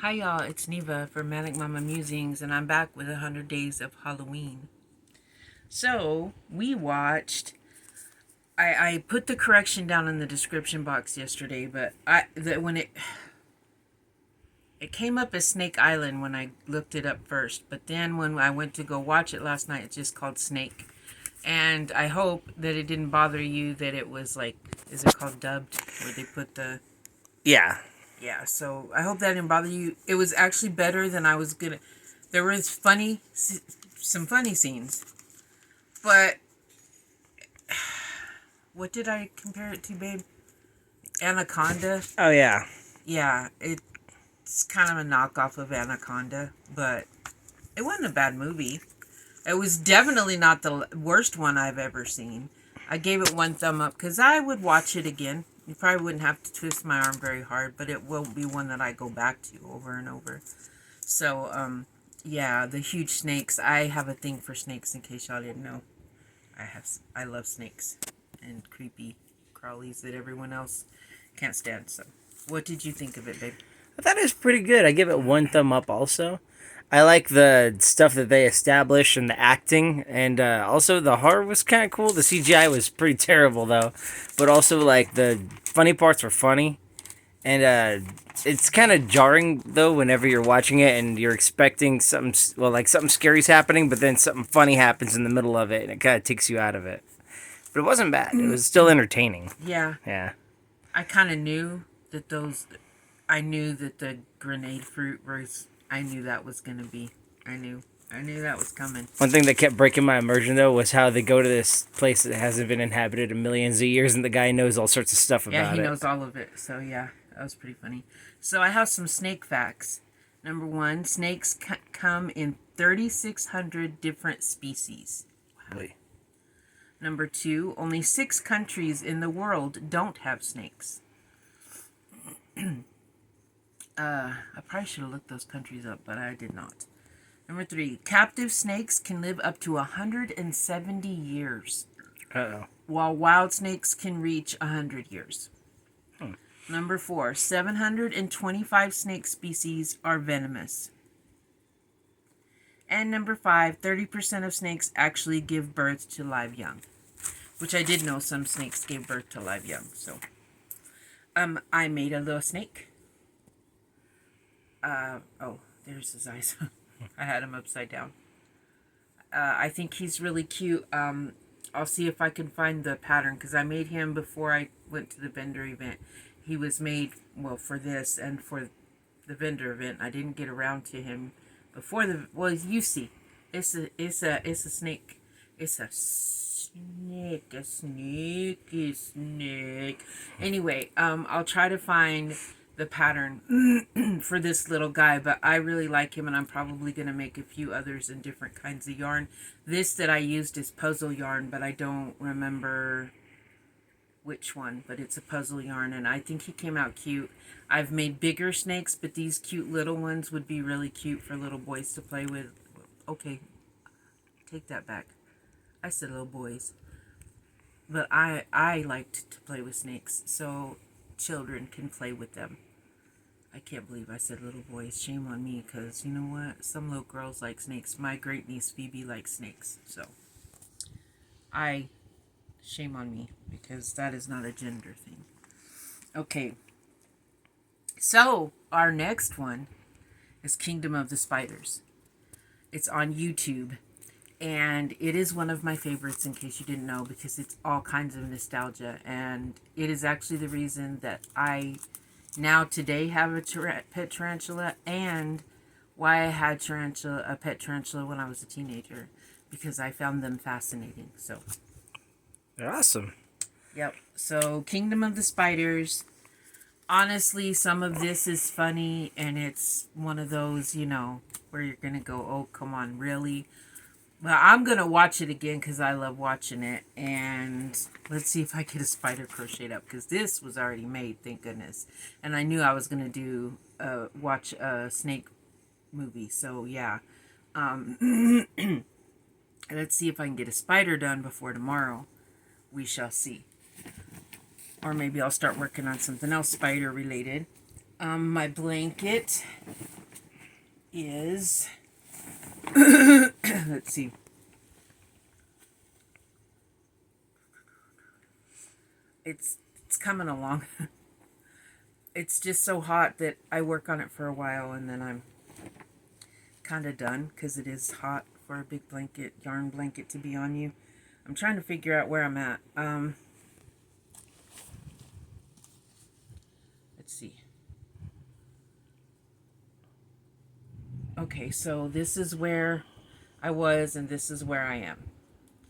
Hi y'all, it's Neva for Manic Mama Musings, and I'm back with 100 Days of Halloween. So, we watched. I put the correction down in the description box yesterday, but when it came up as Snake Island when I looked it up first, but then when I went to go watch it last night, it's just called Snake. And I hope that it didn't bother you that it was like, is it called dubbed? Where they put the Yeah. yeah, so I hope that didn't bother you. It was actually better than I was gonna. There was some funny scenes, but what did I compare it to, babe? Anaconda. Oh, yeah. Yeah, it's kind of a knockoff of Anaconda, but it wasn't a bad movie. It was definitely not the worst one I've ever seen. I gave it one thumb up because I would watch it again. You probably wouldn't have to twist my arm very hard, but it won't be one that I go back to over and over. So, yeah, the huge snakes. I have a thing for snakes. In case y'all didn't know, I love snakes and creepy crawlies that everyone else can't stand. So, what did you think of it, babe? I thought it was pretty good. I give it one thumb up also. I like the stuff that they established and the acting, and also the horror was kind of cool. The CGI was pretty terrible though, but also like the funny parts were funny, and it's kind of jarring though whenever you're watching it and you're expecting something like something scary's happening, but then something funny happens in the middle of it, and it kind of takes you out of it. But it wasn't bad. It was still entertaining. Yeah, Yeah. I kind of knew that those. I knew that the grenade fruit was. I knew that was gonna be. I knew. I knew that was coming. One thing that kept breaking my immersion though was how they go to this place that hasn't been inhabited in millions of years, and the guy knows all sorts of stuff Yeah, about he it. knows all of it. So yeah, that was pretty funny. So I have some snake facts. Number one, snakes come in 3,600 different species. Really? Number two, only 6 countries in the world don't have snakes. I probably should have looked those countries up, but I did not. Number three, captive snakes can live up to 170 years, Uh oh. while wild snakes can reach 100 years. Hmm. Number four, 725 snake species are venomous. And number five, 30% of snakes actually give birth to live young. Which I did know some snakes gave birth to live young. So, I made a little snake. Oh, there's his eyes. I had him upside down. I think he's really cute. I'll see if I can find the pattern because I made him before I went to the vendor event. He was made, well, for this and for the vendor event. I didn't get around to him before the, well, you see. It's a snake. It's a snake, a snake. Anyway, I'll try to find the pattern for this little guy, but I really like him and I'm probably going to make a few others in different kinds of yarn. This that I used is puzzle yarn, but I don't remember which one, but it's a puzzle yarn and I think he came out cute. I've made bigger snakes, but these cute little ones would be really cute for little boys to play with. Okay, take that back. I said little boys. But I liked to play with snakes, so children can play with them. I can't believe I said little boys. Shame on me, because you know what? Some little girls like snakes. My great niece Phoebe likes snakes, so I shame on me because that is not a gender thing. Okay, so our next one is Kingdom of the Spiders. It's on YouTube, and it is one of my favorites in case you didn't know because it's all kinds of nostalgia, and it is actually the reason that I now today have a pet tarantula and why I had a pet tarantula when I was a teenager because I found them fascinating. So, They're awesome. yep. So, Kingdom of the Spiders. Honestly, some of this is funny and it's one of those, where you're going to go, "Oh, come on, really?" Well, I'm going to watch it again because I love watching it. And let's see if I get a spider crocheted up because this was already made, thank goodness. And I knew I was going to watch a snake movie. So, yeah. Let's see if I can get a spider done before tomorrow. We shall see. Or maybe I'll start working on something else spider related. My blanket is let's see. It's coming along. It's just so hot that I work on it for a while and then I'm kind of done because it is hot for a big blanket, yarn blanket to be on you. I'm trying to figure out where I'm at. Let's see. Okay, so this is where I was and this is where I am.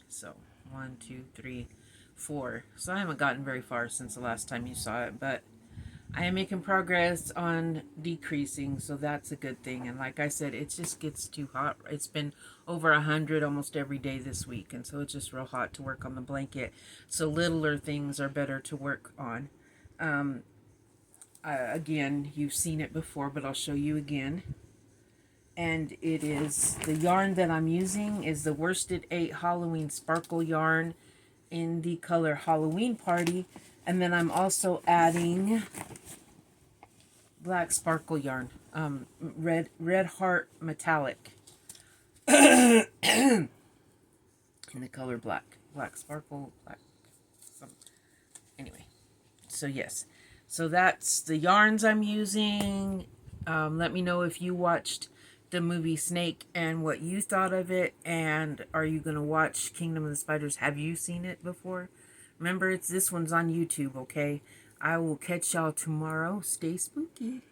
So 1, 2, 3, 4. So I haven't gotten very far since the last time you saw it, but I am making progress on decreasing, so that's a good thing. And like I said, it just gets too hot. It's been over 100 almost every day this week, and so it's just real hot to work on the blanket. So littler things are better to work on. Again, you've seen it before, but I'll show you again. And it is, the yarn that I'm using is the Worsted 8 Halloween Sparkle yarn in the color Halloween Party. And then I'm also adding black sparkle yarn, red heart metallic in the color black sparkle black. Anyway, so yes, so that's the yarns I'm using. Let me know if you watched the movie Snake and what you thought of it, and are you gonna watch Kingdom of the Spiders? Have you seen it before? Remember, this one's on YouTube, okay? I will catch y'all tomorrow. Stay spooky.